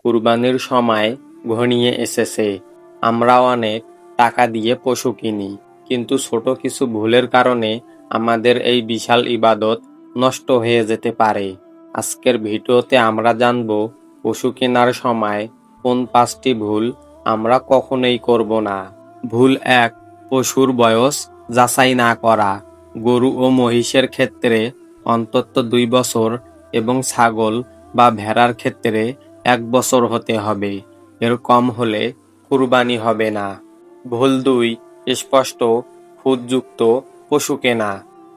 কুরবানির সময় ঘনিয়ে এসেছে। আমরাও অনেক টাকা দিয়ে পশু কিনি, কিন্তু ছোট কিছু ভুলের কারণে আমাদের এই বিশাল ইবাদত নষ্ট হয়ে যেতে পারে। আজকের ভিডিওতে আমরা জানব পশু কেনার সময় কোন 5টি ভুল আমরা কখনোই করব না। ভুল 1, পশুর বয়স যাচাই না করা। গরু ও মহিষের ক্ষেত্রে অন্তত 2 বছর এবং ছাগল বা ভেড়ার ক্ষেত্রে 1 বছর হতে হবে। এর কম হলে কুরবানি হবে না। ভুল 2, স্পষ্ট খুঁতযুক্ত পশু কেনা।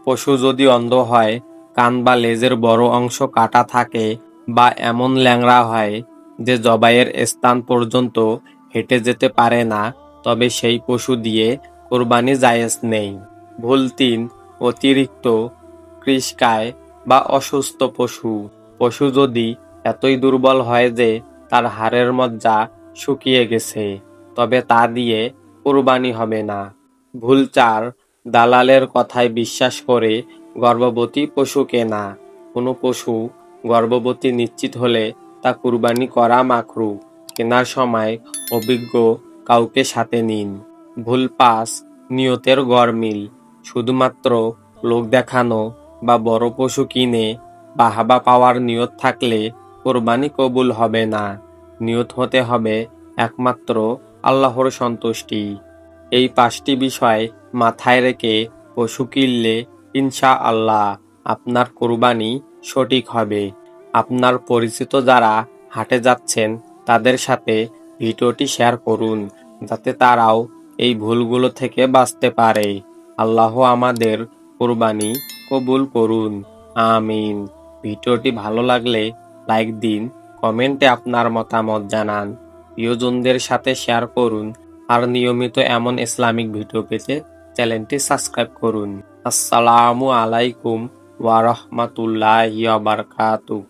পশু যদি অন্ধ হয়, কান বা লেজের বড় অংশ কাটা থাকে বা এমন ল্যাংড়া হয় যে জবাইয়ের স্থান পর্যন্ত হেঁটে যেতে পারে না, তবে সেই পশু দিয়ে কুরবানি জায়েজ নেই। ভুল 3, অতিরিক্ত কৃশকায় বা অসুস্থ পশু। পশু যদি এতই দুর্বল হয় যে তার হাড়ের মজ্জা শুকিয়ে গেছে, তবে তা দিয়ে কুরবানি হবে না। ভুল 4, দালালের কথায় বিশ্বাস করে গর্ভবতী পশু কেনা। কোনো পশু গর্ভবতী নিশ্চিত হলে তা কুরবানি করা মাকরুহ। কেনার সময় অভিজ্ঞ কাউকে সাথে নিন। ভুল 5, নিয়তের গরমিল। শুধুমাত্র লোক দেখানো বা বড় পশু কিনে বাহাবা পাওয়ার নিয়ত থাকলে কোরবানি কবুল হবে না। নিয়ত হতে হবে একমাত্র আল্লাহর সন্তুষ্টি। এই 5টি বিষয় মাথায় রেখে পশু কিনলে ইনশাআল্লাহ আপনার কোরবানি সঠিক হবে। আপনার পরিচিত যারা হাটে যাচ্ছেন তাদের সাথে ভিডিওটি শেয়ার করুন, যাতে তারাও এই ভুলগুলো থেকে বাঁচতে পারে। আল্লাহ আমাদের কোরবানি কবুল করুন, আমিন। ভিডিওটি ভালো লাগলে লাইক দিন, কমেন্টে আপনার মতামত জানান, প্রিয়জনদের সাথে শেয়ার করুন, আর নিয়মিত এমন ইসলামিক ভিডিও পেতে চ্যানেলটি সাবস্ক্রাইব করুন। আসসালামু আলাইকুম ওয়া রাহমাতুল্লাহি ওয়া বারাকাতুহু।